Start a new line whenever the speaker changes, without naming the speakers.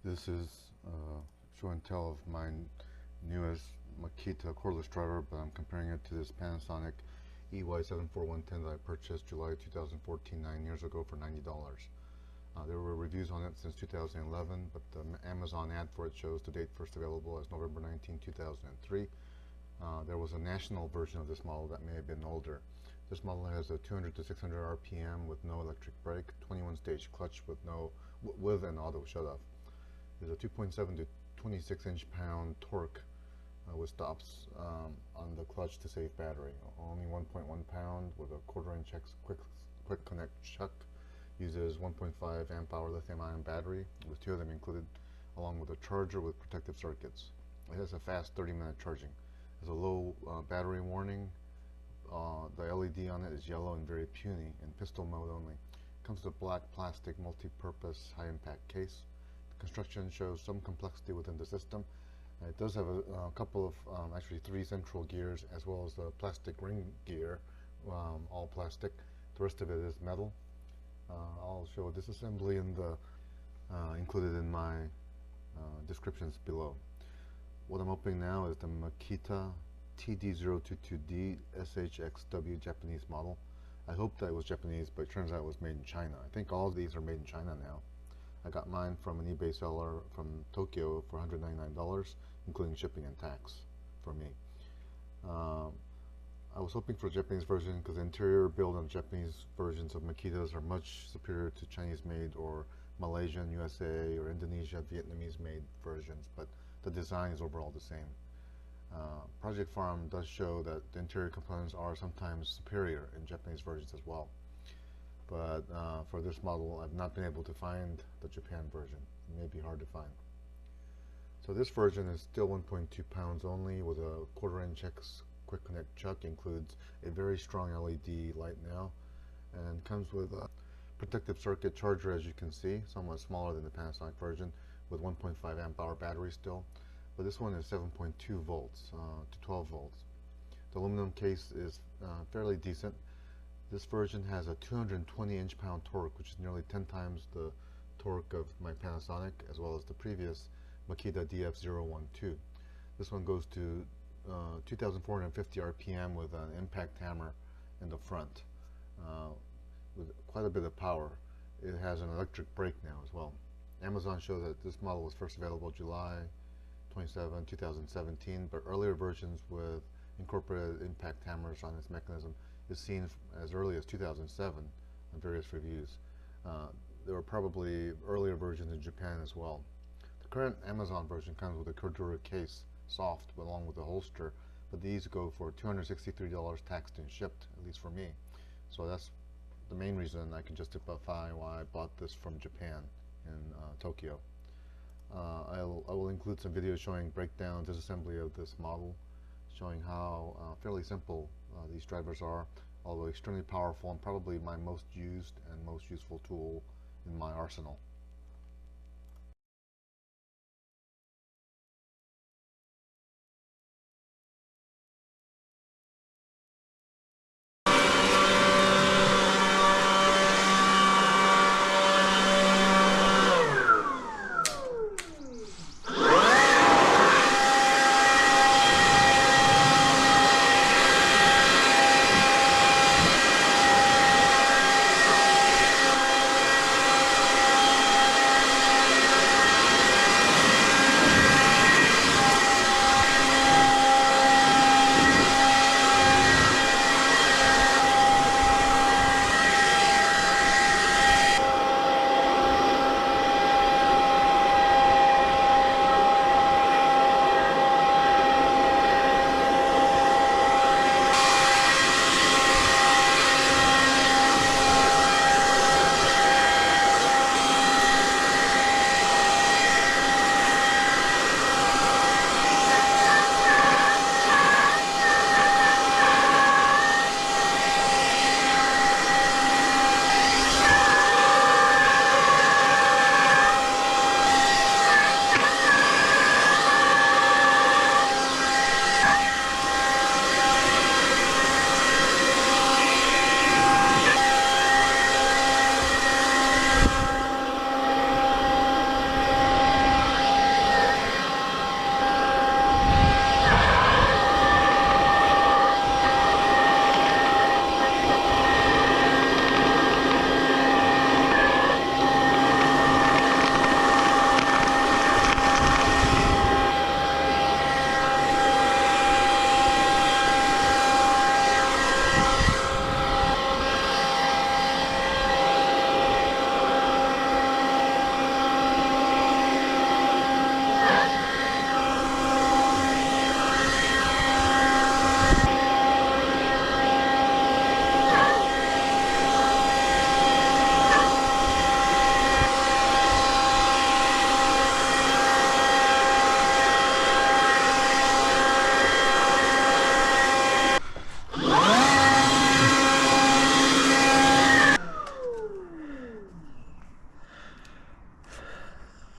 This is show and tell of my newest Makita cordless driver, but I'm comparing it to this Panasonic EY7410 that I purchased July 2014, 9 years ago for $90. There were reviews on it since 2011, but the Amazon ad for it shows the date first available as November 19, 2003. There was a national version of this model that may have been older. This model has a 200 to 600 RPM with no electric brake, 21-stage clutch with an auto shut-off. There's a 2.7 to 26 inch-pound torque with stops on the clutch to save battery. Only 1.1 pound with a 1/4 inch quick connect chuck. Uses 1.5 amp hour lithium-ion battery with 2 of them included, along with a charger with protective circuits. It has a fast 30-minute charging. There's a low battery warning. The LED on it is yellow and very puny in pistol mode only. It comes with a black plastic multi-purpose high-impact case. The construction shows some complexity within the system. It does have a couple of, actually 3 central gears, as well as the plastic ring gear, all plastic. The rest of it is metal. I'll show a disassembly included in my descriptions below. What I'm opening now is the Makita TD022D SHXW Japanese model. I hoped that it was Japanese, but it turns out it was made in China. I think all of these are made in China now. I got mine from an eBay seller from Tokyo for $199, including shipping and tax for me. I was hoping for a Japanese version because the interior build on Japanese versions of Makitas are much superior to Chinese-made or Malaysian, USA, or Indonesia, Vietnamese-made versions, but the design is overall the same. Project Farm does show that the interior components are sometimes superior in Japanese versions as well. But for this model, I've not been able to find the Japan version. It may be hard to find. So this version is still 1.2 pounds only with a 1/4 inch quick connect chuck. Includes a very strong LED light now, and comes with a protective circuit charger, as you can see, somewhat smaller than the Panasonic version, with 1.5 amp hour battery still. But this one is 7.2 volts to 12 volts. The aluminum case is fairly decent. This version has a 220 inch-pound torque, which is nearly 10 times the torque of my Panasonic, as well as the previous Makita DF010. This one goes to 2,450 RPM with an impact hammer in the front, with quite a bit of power. It has an electric brake now as well. Amazon shows that this model was first available July 27, 2017, but earlier versions with incorporated impact hammers on its mechanism is seen as early as 2007 on various reviews. There were probably earlier versions in Japan as well. The current Amazon version comes with a Cordura case, soft, along with a holster, but these go for $263 taxed and shipped, at least for me. So that's the main reason I can justify why I bought this from Japan in Tokyo. I will include some videos showing breakdown, disassembly of this model, showing how fairly simple these drivers are, although extremely powerful and probably my most used and most useful tool in my arsenal.